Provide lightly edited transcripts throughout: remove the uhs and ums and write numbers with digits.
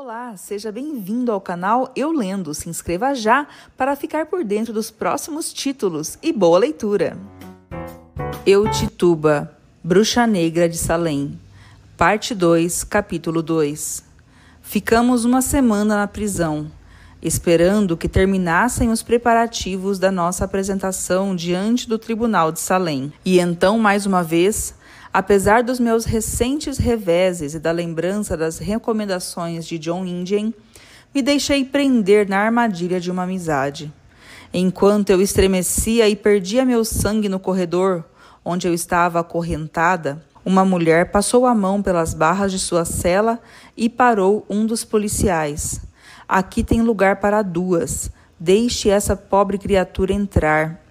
Olá, seja bem-vindo ao canal Eu Lendo. Se inscreva já para ficar por dentro dos próximos títulos e boa leitura. Eu, Tituba, Bruxa Negra de Salem, Parte 2, Capítulo 2. Ficamos uma semana na prisão, esperando que terminassem os preparativos da nossa apresentação diante do Tribunal de Salem. E então, mais uma vez, apesar dos meus recentes reveses e da lembrança das recomendações de John Indian, me deixei prender na armadilha de uma amizade. Enquanto eu estremecia e perdia meu sangue no corredor, onde eu estava acorrentada, uma mulher passou a mão pelas barras de sua cela e parou um dos policiais. Aqui tem lugar para duas. Deixe essa pobre criatura entrar.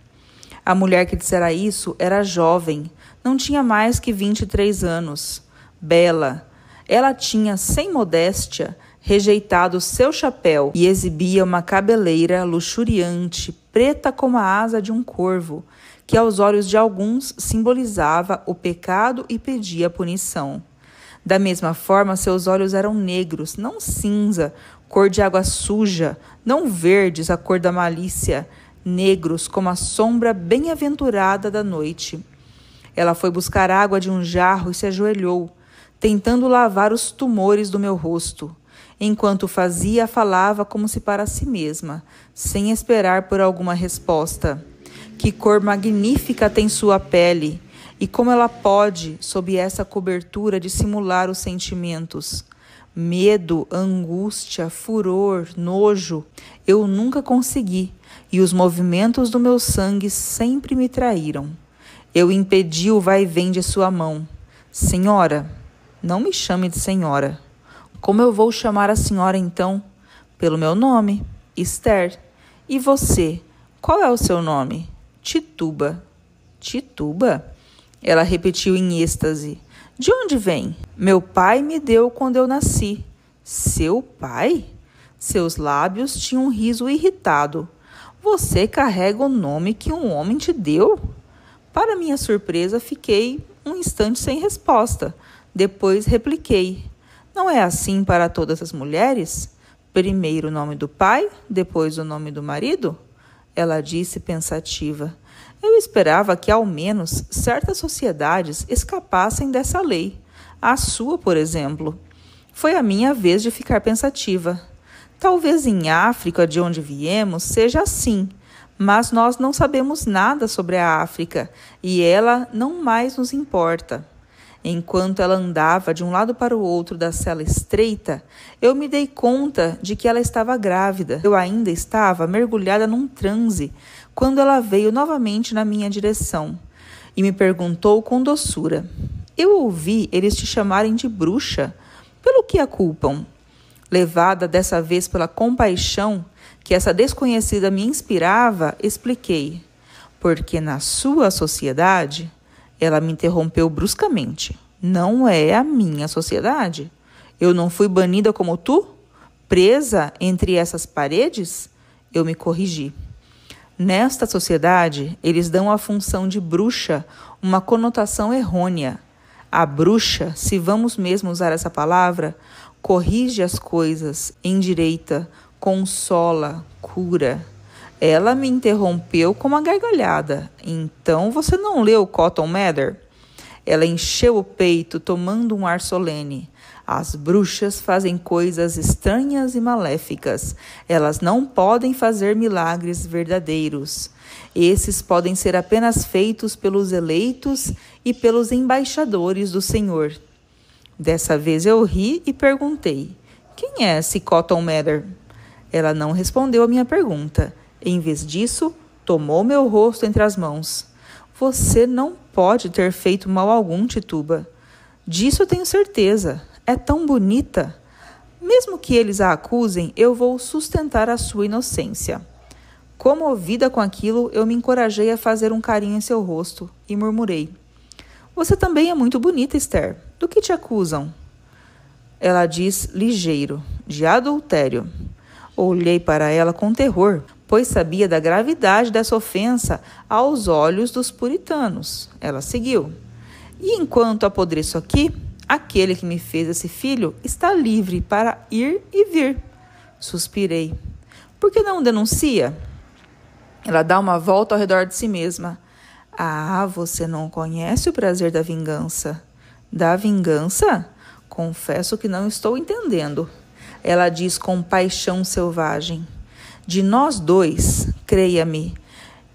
A mulher que dissera isso era jovem. Não tinha mais que 23 anos. Bela. Ela tinha, sem modéstia, rejeitado seu chapéu e exibia uma cabeleira luxuriante, preta como a asa de um corvo, que aos olhos de alguns simbolizava o pecado e pedia punição. Da mesma forma, seus olhos eram negros, não cinza, cor de água suja, não verdes, a cor da malícia, negros como a sombra bem-aventurada da noite. Ela foi buscar água de um jarro e se ajoelhou, tentando lavar os tumores do meu rosto. Enquanto fazia, falava como se para si mesma, sem esperar por alguma resposta. Que cor magnífica tem sua pele, e como ela pode, sob essa cobertura, dissimular os sentimentos. Medo, angústia, furor, nojo, eu nunca consegui, e os movimentos do meu sangue sempre me traíram. Eu impedi o vai-vem de sua mão. Senhora, não me chame de senhora. Como eu vou chamar a senhora então? Pelo meu nome, Esther. E você, qual é o seu nome? Tituba. Tituba? Ela repetiu em êxtase. De onde vem? Meu pai me deu quando eu nasci. Seu pai? Seus lábios tinham um riso irritado. Você carrega o nome que um homem te deu? Para minha surpresa, fiquei um instante sem resposta. Depois repliquei. Não é assim para todas as mulheres? Primeiro o nome do pai, depois o nome do marido? Ela disse pensativa. Eu esperava que, ao menos, certas sociedades escapassem dessa lei. A sua, por exemplo. Foi a minha vez de ficar pensativa. Talvez em África, de onde viemos, seja assim. Mas nós não sabemos nada sobre a África e ela não mais nos importa. Enquanto ela andava de um lado para o outro da cela estreita, eu me dei conta de que ela estava grávida. Eu ainda estava mergulhada num transe quando ela veio novamente na minha direção e me perguntou com doçura. Eu ouvi eles te chamarem de bruxa. Pelo que a culpam? Levada dessa vez pela compaixão que essa desconhecida me inspirava, expliquei. Porque na sua sociedade... Ela me interrompeu bruscamente. Não é a minha sociedade? Eu não fui banida como tu? Presa entre essas paredes? Eu me corrigi. Nesta sociedade, eles dão à função de bruxa uma conotação errônea. A bruxa, se vamos mesmo usar essa palavra, corrige as coisas, endireita, consola, cura. Ela me interrompeu com uma gargalhada. Então você não leu Cotton Mather? Ela encheu o peito, tomando um ar solene. As bruxas fazem coisas estranhas e maléficas. Elas não podem fazer milagres verdadeiros. Esses podem ser apenas feitos pelos eleitos e pelos embaixadores do Senhor. Dessa vez eu ri e perguntei: quem é esse Cotton Mather? Ela não respondeu a minha pergunta. Em vez disso, tomou meu rosto entre as mãos. Você não pode ter feito mal algum, Tituba. Disso eu tenho certeza. É tão bonita. Mesmo que eles a acusem, eu vou sustentar a sua inocência. Comovida com aquilo, eu me encorajei a fazer um carinho em seu rosto e murmurei. Você também é muito bonita, Esther. Do que te acusam? Ela diz ligeiro, de adultério. Olhei para ela com terror, pois sabia da gravidade dessa ofensa aos olhos dos puritanos. Ela seguiu. E enquanto apodreço aqui, Aquele que me fez esse filho está livre para ir e vir. Suspirei. Por que não denuncia? Ela dá uma volta ao redor de si mesma. Ah, você não conhece o prazer da vingança. Da vingança? Confesso que não estou entendendo. Ela diz com paixão selvagem. De nós dois, creia-me,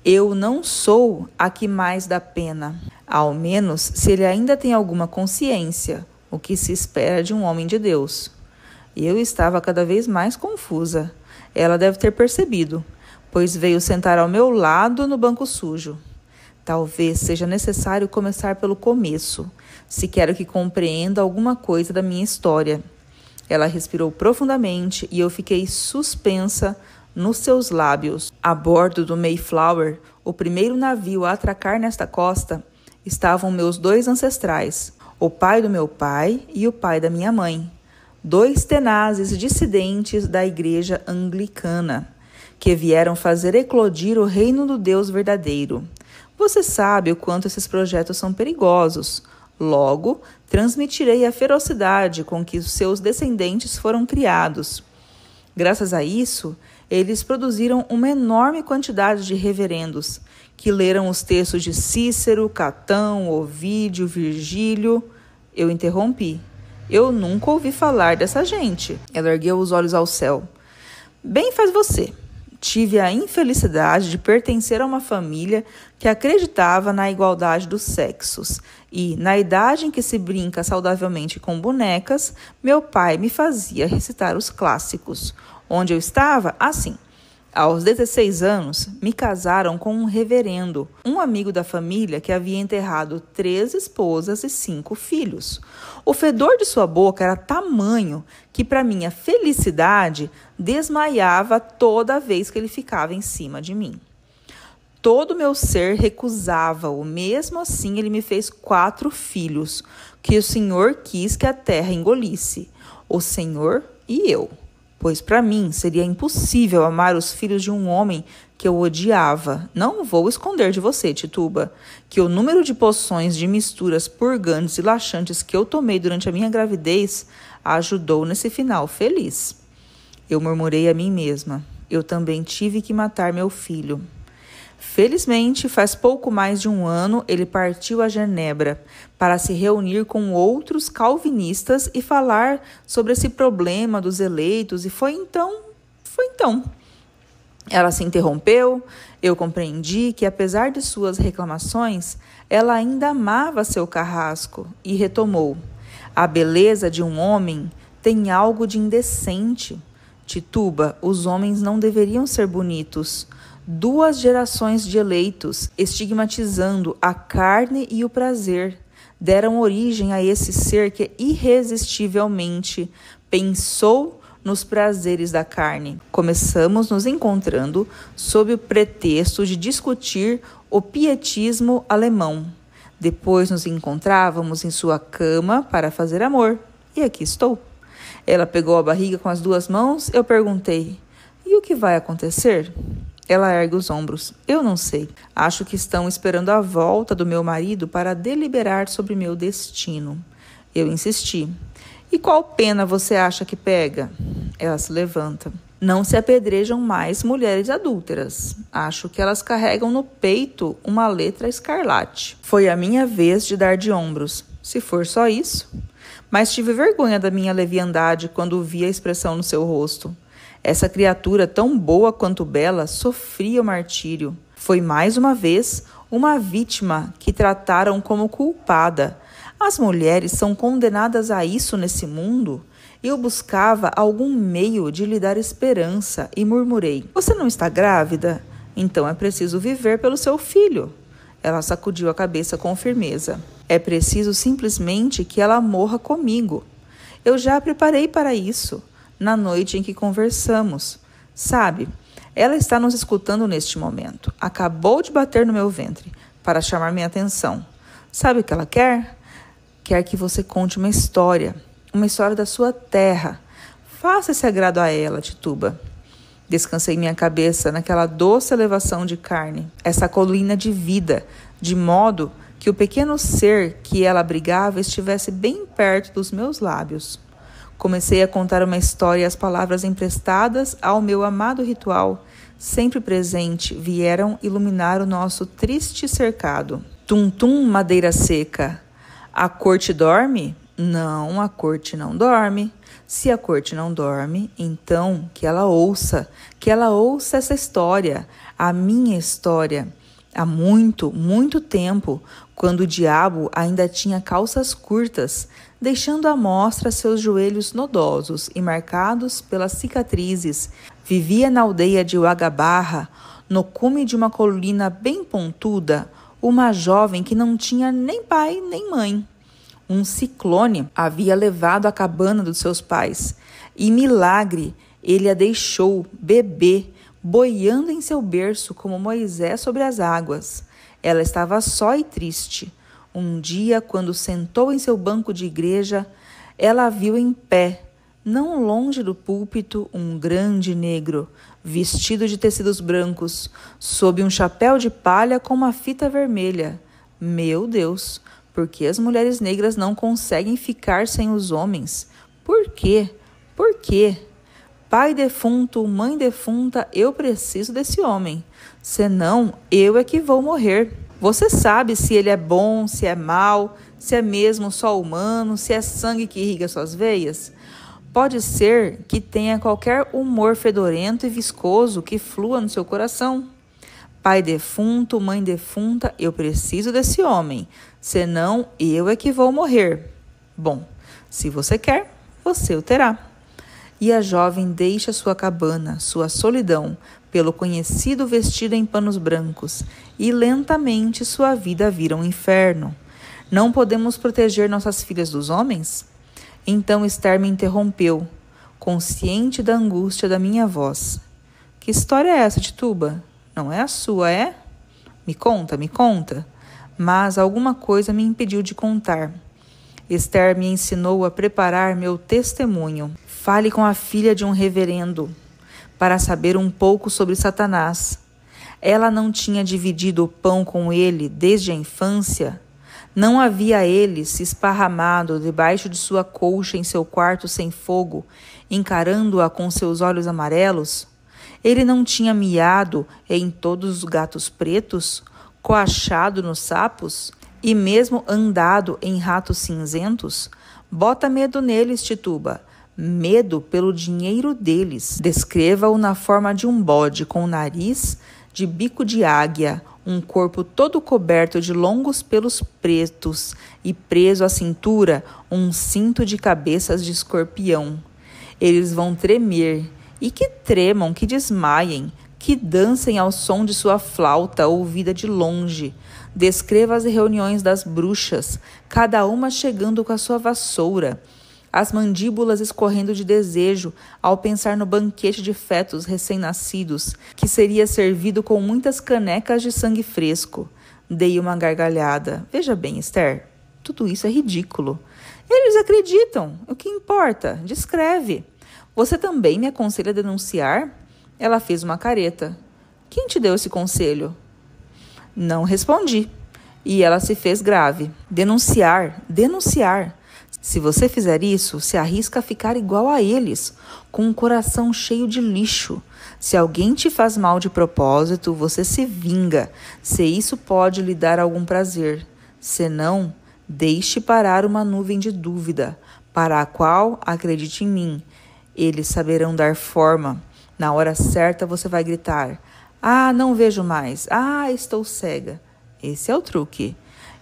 eu não sou a que mais dá pena. Ao menos se ele ainda tem alguma consciência, o que se espera de um homem de Deus. Eu estava cada vez mais confusa. Ela deve ter percebido, pois veio sentar ao meu lado no banco sujo. Talvez seja necessário começar pelo começo, se quero que compreenda alguma coisa da minha história. Ela respirou profundamente e eu fiquei suspensa nos seus lábios. A bordo do Mayflower, o primeiro navio a atracar nesta costa, estavam meus 2 ancestrais, o pai do meu pai e o pai da minha mãe, 2 tenazes dissidentes da igreja anglicana, que vieram fazer eclodir o reino do Deus verdadeiro. Você sabe o quanto esses projetos são perigosos. Logo, transmitirei a ferocidade com que os seus descendentes foram criados. Graças a isso, eles produziram uma enorme quantidade de reverendos, que leram os textos de Cícero, Catão, Ovídio, Virgílio. Eu interrompi. Eu nunca ouvi falar dessa gente. Ela ergueu os olhos ao céu. Bem faz você. Tive a infelicidade de pertencer a uma família que acreditava na igualdade dos sexos e, na idade em que se brinca saudavelmente com bonecas, meu pai me fazia recitar os clássicos. Onde eu estava, assim. Aos 16 anos, me casaram com um reverendo, um amigo da família que havia enterrado 3 esposas e 5 filhos. O fedor de sua boca era tamanho que, para minha felicidade, desmaiava toda vez que ele ficava em cima de mim. Todo meu ser recusava-o, mesmo assim ele me fez 4 filhos, que o Senhor quis que a terra engolisse, o Senhor e eu. Pois para mim seria impossível amar os filhos de um homem que eu odiava. Não vou esconder de você, Tituba, que o número de poções de misturas purgantes e laxantes que eu tomei durante a minha gravidez ajudou nesse final feliz. Eu murmurei a mim mesma. Eu também tive que matar meu filho. Felizmente, faz pouco mais de 1 ano, ele partiu a Genebra para se reunir com outros calvinistas e falar sobre esse problema dos eleitos, e foi então. Ela se interrompeu, eu compreendi que, apesar de suas reclamações, ela ainda amava seu carrasco e retomou. A beleza de um homem tem algo de indecente. Tituba, os homens não deveriam ser bonitos. 2 gerações de eleitos, estigmatizando a carne e o prazer, deram origem a esse ser que irresistivelmente pensou nos prazeres da carne. Começamos nos encontrando sob o pretexto de discutir o pietismo alemão. Depois nos encontrávamos em sua cama para fazer amor. E aqui estou. Ela pegou a barriga com as 2 mãos. Eu perguntei, e o que vai acontecer? Ela ergue os ombros. Eu não sei. Acho que estão esperando a volta do meu marido para deliberar sobre meu destino. Eu insisti. E qual pena você acha que pega? Ela se levanta. Não se apedrejam mais mulheres adúlteras. Acho que elas carregam no peito uma letra escarlate. Foi a minha vez de dar de ombros. Se for só isso. Mas tive vergonha da minha leviandade quando vi a expressão no seu rosto. Essa criatura tão boa quanto bela sofria o martírio. Foi mais uma vez uma vítima que trataram como culpada. As mulheres são condenadas a isso nesse mundo? Eu buscava algum meio de lhe dar esperança e murmurei. Você não está grávida? Então é preciso viver pelo seu filho. Ela sacudiu a cabeça com firmeza. É preciso simplesmente que ela morra comigo. Eu já a preparei para isso. Na noite em que conversamos. Sabe, ela está nos escutando neste momento. Acabou de bater no meu ventre para chamar minha atenção. Sabe o que ela quer? Quer que você conte uma história da sua terra. Faça esse agrado a ela, Tituba. Descansei minha cabeça naquela doce elevação de carne, essa colina de vida, de modo que o pequeno ser que ela abrigava estivesse bem perto dos meus lábios. Comecei a contar uma história e as palavras emprestadas ao meu amado ritual, sempre presente, vieram iluminar o nosso triste cercado. Tum-tum, madeira seca. A corte dorme? Não, a corte não dorme. Se a corte não dorme, então que ela ouça essa história, a minha história. Há muito, muito tempo, quando o diabo ainda tinha calças curtas, deixando à mostra seus joelhos nodosos e marcados pelas cicatrizes, vivia na aldeia de Uagabarra, no cume de uma colina bem pontuda, uma jovem que não tinha nem pai nem mãe. Um ciclone havia levado a cabana dos seus pais, e milagre ele a deixou bebê, boiando em seu berço como Moisés sobre as águas. Ela estava só e triste. Um dia, quando sentou em seu banco de igreja, ela viu em pé, não longe do púlpito, um grande negro, vestido de tecidos brancos, sob um chapéu de palha com uma fita vermelha. Meu Deus! Por que as mulheres negras não conseguem ficar sem os homens? Por quê? Por quê? Pai defunto, mãe defunta, eu preciso desse homem. Senão, eu é que vou morrer. Você sabe se ele é bom, se é mau, se é mesmo só humano, se é sangue que irriga suas veias? Pode ser que tenha qualquer humor fedorento e viscoso que flua no seu coração. Pai defunto, mãe defunta, eu preciso desse homem, senão eu é que vou morrer. Bom, se você quer, você o terá. E a jovem deixa sua cabana, sua solidão, pelo conhecido vestido em panos brancos, e lentamente sua vida vira um inferno. Não podemos proteger nossas filhas dos homens? Então Esther me interrompeu, consciente da angústia da minha voz. Que história é essa, Tituba? Não é a sua, é? Me conta, me conta. Mas alguma coisa me impediu de contar. Esther me ensinou a preparar meu testemunho. Fale com a filha de um reverendo, para saber um pouco sobre Satanás. Ela não tinha dividido o pão com ele desde a infância? Não havia ele se esparramado debaixo de sua colcha em seu quarto sem fogo, encarando-a com seus olhos amarelos? Ele não tinha miado em todos os gatos pretos, coachado nos sapos e mesmo andado em ratos cinzentos? Bota medo neles, Tituba. Medo pelo dinheiro deles. Descreva-o na forma de um bode com nariz de bico de águia, um corpo todo coberto de longos pelos pretos e preso à cintura um cinto de cabeças de escorpião. Eles vão tremer. E que tremam, que desmaiem, que dancem ao som de sua flauta ouvida de longe. Descreva as reuniões das bruxas, cada uma chegando com a sua vassoura, as mandíbulas escorrendo de desejo ao pensar no banquete de fetos recém-nascidos, que seria servido com muitas canecas de sangue fresco. Dei uma gargalhada. Veja bem, Esther, tudo isso é ridículo. Eles acreditam. O que importa? Descreve. Você também me aconselha a denunciar? Ela fez uma careta. Quem te deu esse conselho? Não respondi. E ela se fez grave. Denunciar, denunciar. Se você fizer isso, se arrisca a ficar igual a eles, com um coração cheio de lixo. Se alguém te faz mal de propósito, você se vinga, se isso pode lhe dar algum prazer. Se não, deixe parar uma nuvem de dúvida, para a qual, acredite em mim, eles saberão dar forma. Na hora certa você vai gritar: ah, não vejo mais. Ah, estou cega. Esse é o truque.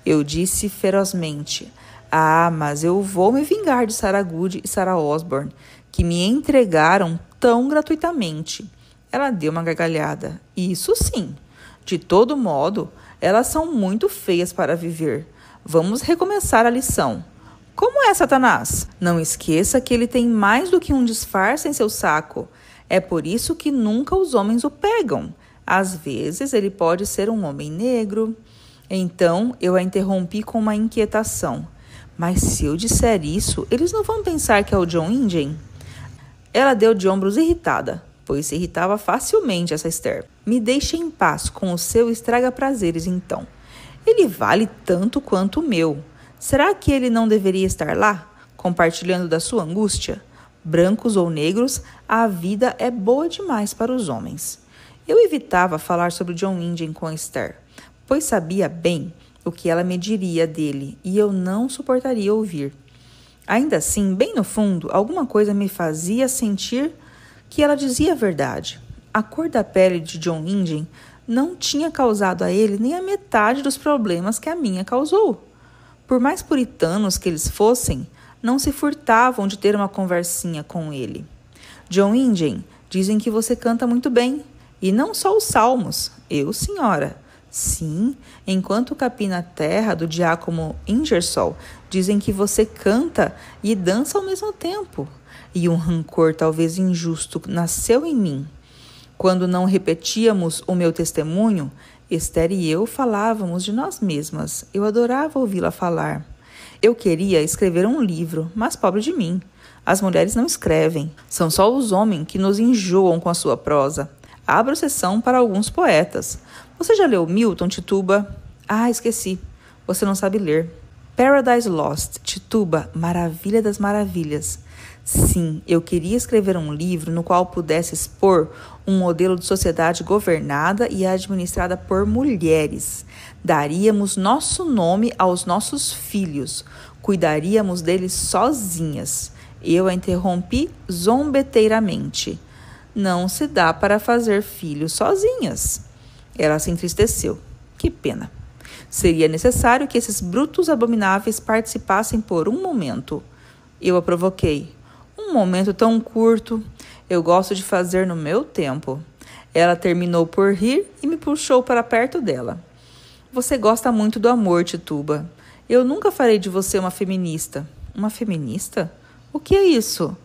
Eu disse ferozmente: ah, mas eu vou me vingar de Sarah Good e Sarah Osborne, que me entregaram tão gratuitamente. Ela deu uma gargalhada. Isso sim. De todo modo, elas são muito feias para viver. Vamos recomeçar a lição. Como é Satanás? Não esqueça que ele tem mais do que um disfarce em seu saco. É por isso que nunca os homens o pegam. Às vezes ele pode ser um homem negro. Então eu a interrompi com uma inquietação. Mas se eu disser isso, eles não vão pensar que é o John Indian? Ela deu de ombros irritada, pois se irritava facilmente essa Esther. Me deixe em paz com o seu estraga-prazeres então. Ele vale tanto quanto o meu. Será que ele não deveria estar lá, compartilhando da sua angústia? Brancos ou negros, a vida é boa demais para os homens. Eu evitava falar sobre John Indian com Esther, pois sabia bem o que ela me diria dele e eu não suportaria ouvir. Ainda assim, bem no fundo, alguma coisa me fazia sentir que ela dizia a verdade. A cor da pele de John Indian não tinha causado a ele nem a metade dos problemas que a minha causou. Por mais puritanos que eles fossem, não se furtavam de ter uma conversinha com ele. John Indian, dizem que você canta muito bem, e não só os salmos. Eu, senhora. Sim, enquanto capina a terra do diácono Ingersoll, dizem que você canta e dança ao mesmo tempo. E um rancor talvez injusto nasceu em mim. Quando não repetíamos o meu testemunho, Esther e eu falávamos de nós mesmas. Eu adorava ouvi-la falar. Eu queria escrever um livro, mas pobre de mim. As mulheres não escrevem. São só os homens que nos enjoam com a sua prosa. Abro sessão para alguns poetas. Você já leu Milton, Tituba? Ah, esqueci. Você não sabe ler. Paradise Lost, Tituba, Maravilha das Maravilhas. Sim, eu queria escrever um livro no qual pudesse expor um modelo de sociedade governada e administrada por mulheres. Daríamos nosso nome aos nossos filhos. Cuidaríamos deles sozinhas. Eu a interrompi zombeteiramente. Não se dá para fazer filhos sozinhas. Ela se entristeceu. Que pena. Seria necessário que esses brutos abomináveis participassem por um momento. Eu a provoquei. Um momento tão curto. Eu gosto de fazer no meu tempo. Ela terminou por rir e me puxou para perto dela. Você gosta muito do amor, Tituba. Eu nunca farei de você uma feminista. Uma feminista? O que é isso?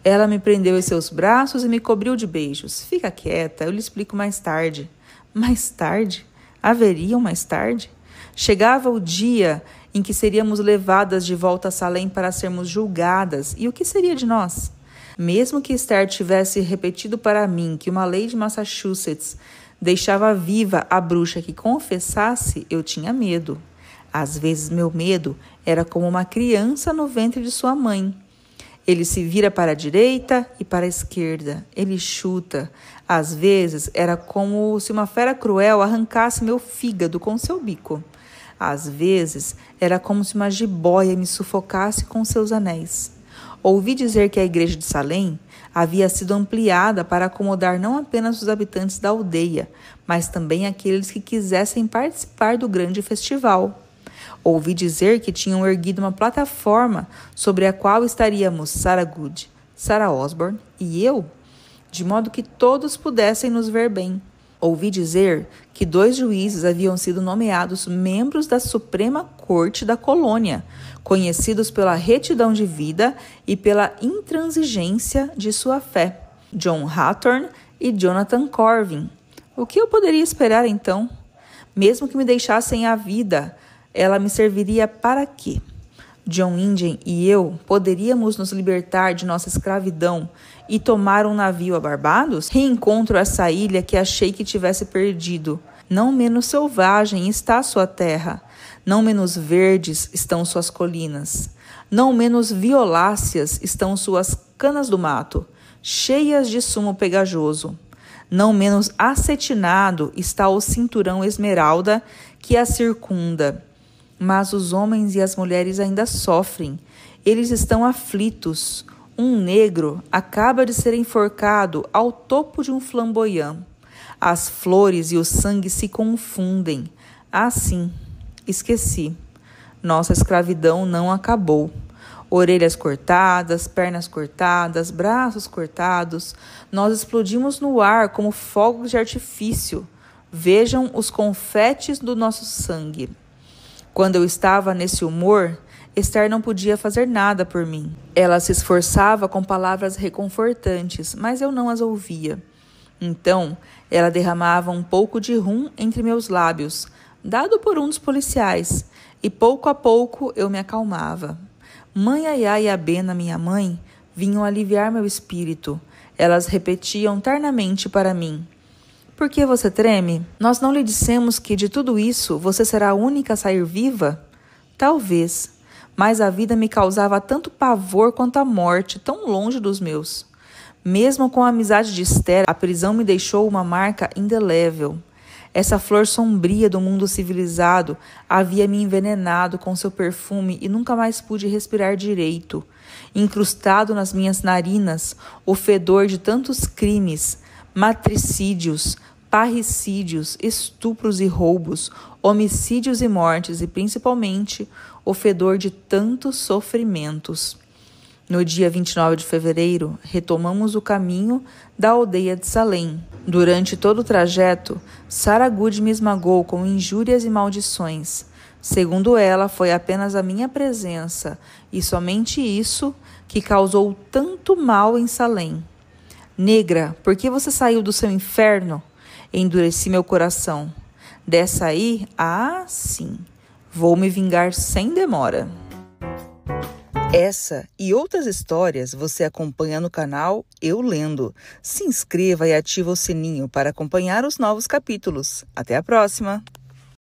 Ela me prendeu em seus braços e me cobriu de beijos. Fica quieta, eu lhe explico mais tarde. Mais tarde? Haveria um mais tarde? Chegava o dia em que seríamos levadas de volta a Salem para sermos julgadas. E o que seria de nós? Mesmo que Esther tivesse repetido para mim que uma lei de Massachusetts deixava viva a bruxa que confessasse, eu tinha medo. Às vezes meu medo era como uma criança no ventre de sua mãe. Ele se vira para a direita e para a esquerda. Ele chuta. Às vezes era como se uma fera cruel arrancasse meu fígado com seu bico. Às vezes era como se uma jiboia me sufocasse com seus anéis. Ouvi dizer que a igreja de Salem havia sido ampliada para acomodar não apenas os habitantes da aldeia, mas também aqueles que quisessem participar do grande festival. Ouvi dizer que tinham erguido uma plataforma sobre a qual estaríamos Sarah Good, Sarah Osborne e eu, de modo que todos pudessem nos ver bem. Ouvi dizer que 2 juízes haviam sido nomeados membros da Suprema Corte da Colônia, conhecidos pela retidão de vida e pela intransigência de sua fé, John Hathorne e Jonathan Corvin. O que eu poderia esperar então? Mesmo que me deixassem a vida, ela me serviria para quê? John Indian e eu poderíamos nos libertar de nossa escravidão e tomar um navio a Barbados? Reencontro essa ilha que achei que tivesse perdido. Não menos selvagem está sua terra. Não menos verdes estão suas colinas. Não menos violáceas estão suas canas do mato, cheias de sumo pegajoso. Não menos acetinado está o cinturão esmeralda que a circunda. Mas os homens e as mulheres ainda sofrem. Eles estão aflitos. Um negro acaba de ser enforcado ao topo de um flamboyant. As flores e o sangue se confundem. Ah, sim, esqueci. Nossa escravidão não acabou. Orelhas cortadas, pernas cortadas, braços cortados. Nós explodimos no ar como fogos de artifício. Vejam os confetes do nosso sangue. Quando eu estava nesse humor, Esther não podia fazer nada por mim. Ela se esforçava com palavras reconfortantes, mas eu não as ouvia. Então, ela derramava um pouco de rum entre meus lábios, dado por um dos policiais, e pouco a pouco eu me acalmava. Mãe Ayá e Abena, minha mãe, vinham aliviar meu espírito. Elas repetiam ternamente para mim: Por que você treme? Nós não lhe dissemos que de tudo isso você será a única a sair viva? Talvez, mas a vida me causava tanto pavor quanto a morte, tão longe dos meus. Mesmo com a amizade de Esther, a prisão me deixou uma marca indelével. Essa flor sombria do mundo civilizado havia me envenenado com seu perfume e nunca mais pude respirar direito. Incrustado nas minhas narinas, o fedor de tantos crimes, matricídios, parricídios, estupros e roubos, homicídios e mortes e, principalmente, o fedor de tantos sofrimentos. No dia 29 de fevereiro, retomamos o caminho da aldeia de Salém. Durante todo o trajeto, Saragude me esmagou com injúrias e maldições. Segundo ela, foi apenas a minha presença, e somente isso, que causou tanto mal em Salém. Negra, por que você saiu do seu inferno? Endureci meu coração. Dessa aí, sim, vou me vingar sem demora. Essa e outras histórias você acompanha no canal Eu Lendo. Se inscreva e ativa o sininho para acompanhar os novos capítulos. Até a próxima!